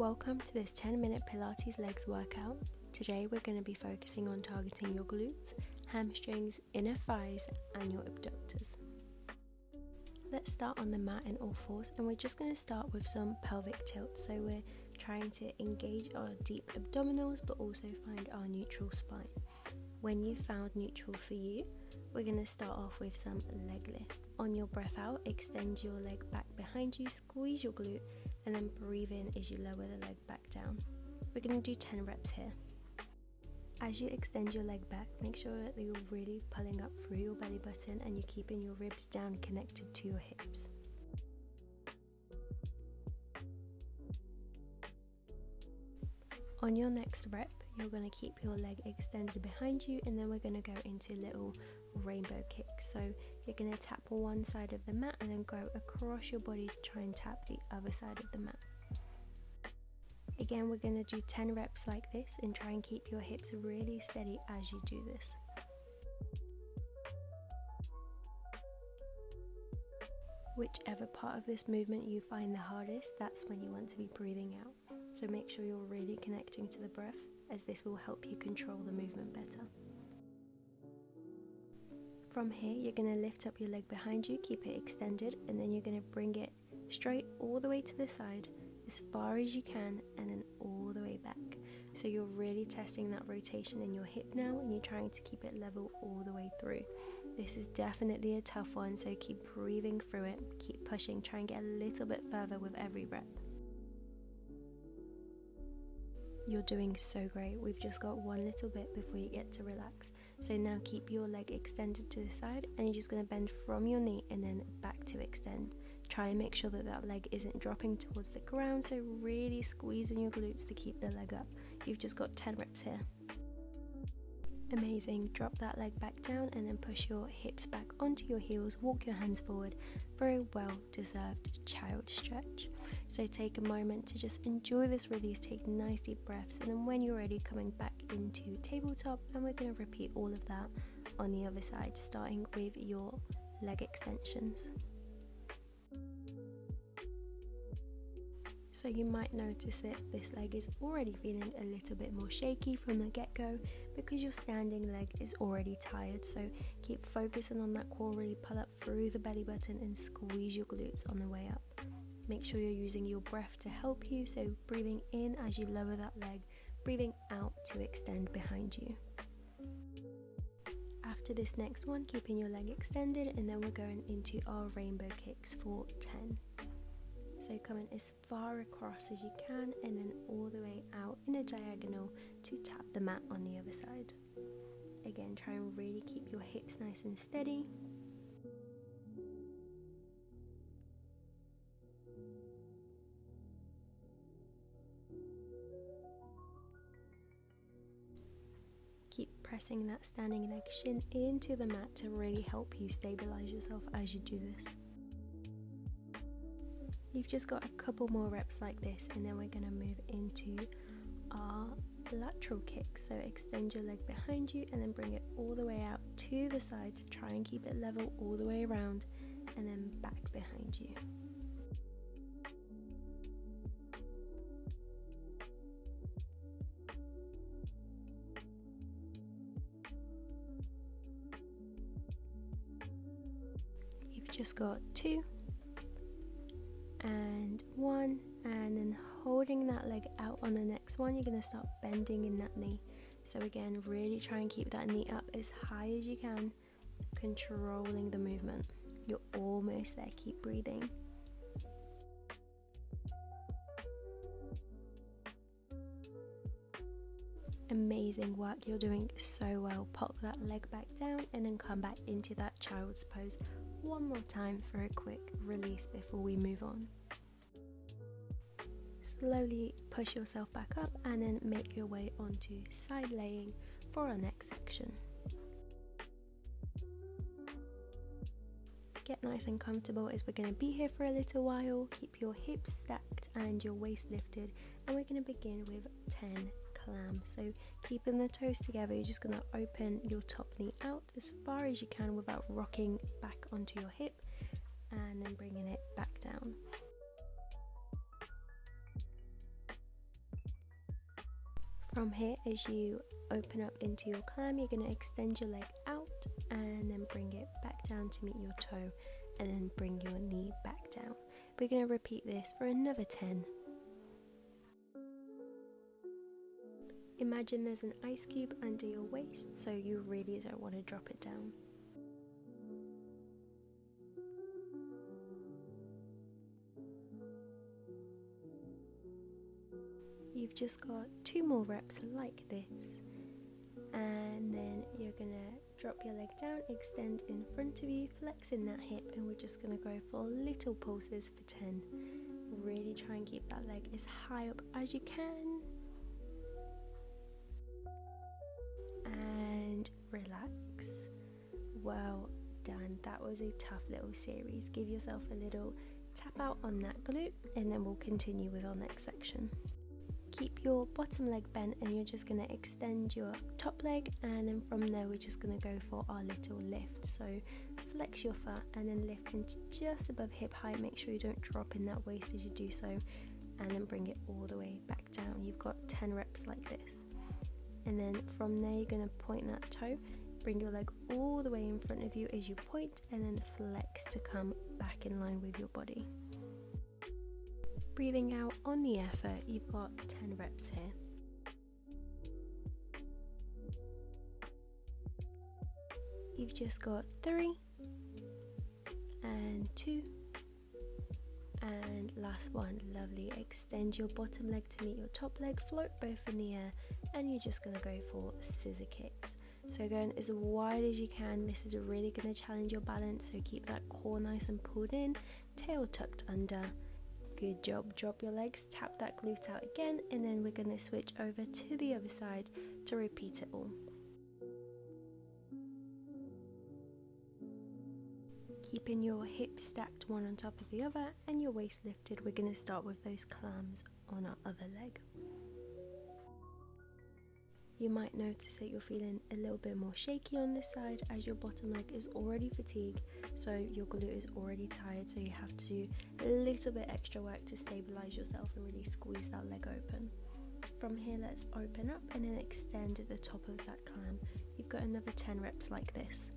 Welcome to this 10-minute Pilates legs workout. Today we're going to be focusing on targeting your glutes, hamstrings, inner thighs and your abductors. Let's start on the mat in all fours, and we're just going to start with some pelvic tilt. So we're trying to engage our deep abdominals but also find our neutral spine. When you've found neutral for you, we're going to start off with some leg lift. On your breath out, extend your leg back behind you, squeeze your glute, and then breathe in as you lower the leg back down. We're going to do 10 reps here. As you extend your leg back, make sure that you're really pulling up through your belly button and you're keeping your ribs down connected to your hips. On your next rep, you're going to keep your leg extended behind you, and then we're going to go into little rainbow kicks. So you're going to tap one side of the mat and then go across your body to try and tap the other side of the mat. Again, we're going to do 10 reps like this and try and keep your hips really steady as you do this. Whichever part of this movement you find the hardest, that's when you want to be breathing out. So make sure you're really connecting to the breath, as this will help you control the movement better. From here, you're going to lift up your leg behind you, keep it extended, and then you're going to bring it straight all the way to the side, as far as you can, and then all the way back. So you're really testing that rotation in your hip now, and you're trying to keep it level all the way through. This is definitely a tough one, so keep breathing through it, keep pushing, try and get a little bit further with every rep. You're doing so great. We've just got one little bit before you get to relax. So now keep your leg extended to the side, and you're just going to bend from your knee and then back to extend. Try and make sure that that leg isn't dropping towards the ground, so really squeezing your glutes to keep the leg up. You've just got 10 reps here. Amazing. Drop that leg back down and then push your hips back onto your heels, walk your hands forward for a well-deserved child stretch. So take a moment to just enjoy this release, take nice deep breaths, and then when you're ready, coming back into tabletop, and we're going to repeat all of that on the other side, starting with your leg extensions. So you might notice that this leg is already feeling a little bit more shaky from the get-go because your standing leg is already tired. So keep focusing on that core, really pull up through the belly button and squeeze your glutes on the way up. Make sure you're using your breath to help you, so breathing in as you lower that leg, breathing out to extend behind you. After this next one, keeping your leg extended, and then we're going into our rainbow kicks for 10. So coming as far across as you can and then all the way out in a diagonal to tap the mat on the other side. Again, try and really keep your hips nice and steady. Keep pressing that standing leg shin into the mat to really help you stabilize yourself as you do this. You've just got a couple more reps like this, and then we're going to move into our lateral kicks. So extend your leg behind you and then bring it all the way out to the side. Try and keep it level all the way around, and then back behind you. You've just got 2 and 1, and then holding that leg out on the next one, you're going to start bending in that knee. So again, really try and keep that knee up as high as you can, controlling the movement. You're almost there, keep breathing. Amazing work, you're doing so well. Pop that leg back down and then come back into that child's pose one more time for a quick release before we move on. Slowly push yourself back up and then make your way onto side laying for our next section. Get nice and comfortable as we're going to be here for a little while. Keep your hips stacked and your waist lifted, and we're going to begin with 10 clams. So keeping the toes together, you're just going to open your top knee out as far as you can without rocking back onto your hip, and then bringing it back down. From here, as you open up into your clam, you're going to extend your leg out and then bring it back down to meet your toe, and then bring your knee back down. We're going to repeat this for another 10. Imagine there's an ice cube under your waist, so you really don't want to drop it down. You've just got 2 more reps like this, and then you're going to drop your leg down, extend in front of you, flexing that hip, and we're just going to go for little pulses for 10. Really try and keep that leg as high up as you can. And relax. Well done. That was a tough little series. Give yourself a little tap out on that glute, and then we'll continue with our next section. Keep your bottom leg bent, and you're just going to extend your top leg, and then from there we're just going to go for our little lift. So flex your foot and then lift into just above hip height. Make sure you don't drop in that waist as you do so, and then bring it all the way back down. You've got 10 reps like this, and then from there you're going to point that toe, bring your leg all the way in front of you as you point, and then flex to come back in line with your body. Breathing out on the effort, you've got 10 reps here. You've just got 3 and 2 and last one. Lovely. Extend your bottom leg to meet your top leg, float both in the air, and you're just going to go for scissor kicks. So going as wide as you can. This is really going to challenge your balance, so keep that core nice and pulled in, tail tucked under. Good job. Drop your legs, tap that glute out again, and then we're going to switch over to the other side to repeat it all. Keeping your hips stacked one on top of the other and your waist lifted, we're going to start with those clams on our other leg. You might notice that you're feeling a little bit more shaky on this side, as your bottom leg is already fatigued, so your glute is already tired, so you have to do a little bit extra work to stabilize yourself and really squeeze that leg open. From here, let's open up and then extend at the top of that clam. You've got another 10 reps like this.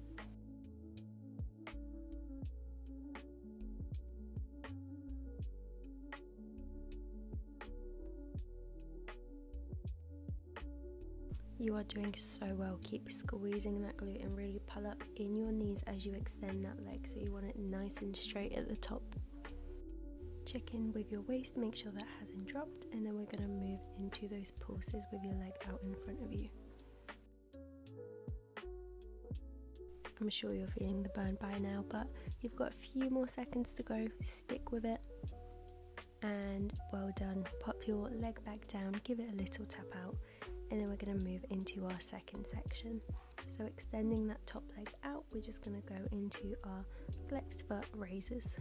You are doing so well. Keep squeezing that glute and really pull up in your knees as you extend that leg, so you want it nice and straight at the top. Check in with your waist, make sure that hasn't dropped, and then we're going to move into those pulses with your leg out in front of you. I'm sure you're feeling the burn by now, but you've got a few more seconds to go. Stick with it, and well done. Pop your leg back down, give it a little tap out, and then we're going to move into our second section. So extending that top leg out, we're just going to go into our flexed foot raises.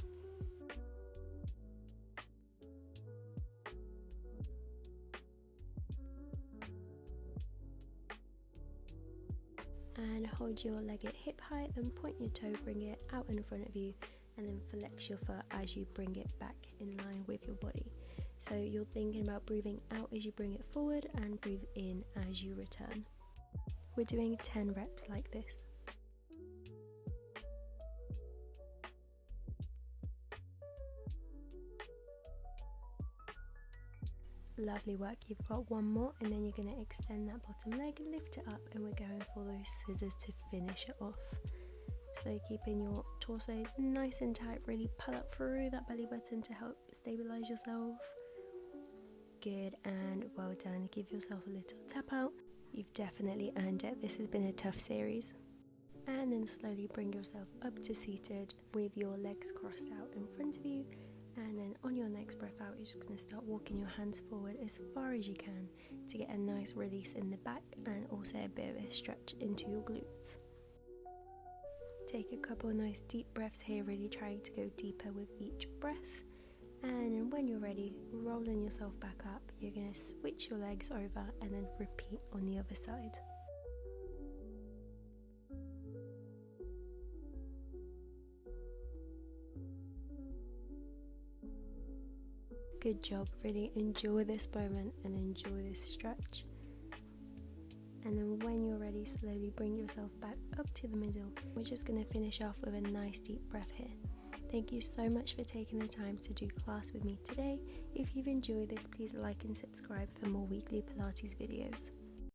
And hold your leg at hip height, then point your toe, bring it out in front of you, and then flex your foot as you bring it back in line with your body. So you're thinking about breathing out as you bring it forward and breathe in as you return. We're doing 10 reps like this. Lovely work. You've got one more, and then you're going to extend that bottom leg, lift it up, and we're going for those scissors to finish it off. So keeping your torso nice and tight, really pull up through that belly button to help stabilize yourself. Good, and well done. Give yourself a little tap out. You've definitely earned it. This has been a tough series. And then slowly bring yourself up to seated with your legs crossed out in front of you. And then on your next breath out, you're just going to start walking your hands forward as far as you can to get a nice release in the back and also a bit of a stretch into your glutes. Take a couple of nice deep breaths here, really trying to go deeper with each breath. And then when you're ready, rolling yourself back up, you're going to switch your legs over and then repeat on the other side. Good job. Really enjoy this moment and enjoy this stretch. and then when you're ready, slowly bring yourself back up to the middle. We're just going to finish off with a nice deep breath here. Thank you so much for taking the time to do class with me today. If you've enjoyed this, please like and subscribe for more weekly Pilates videos.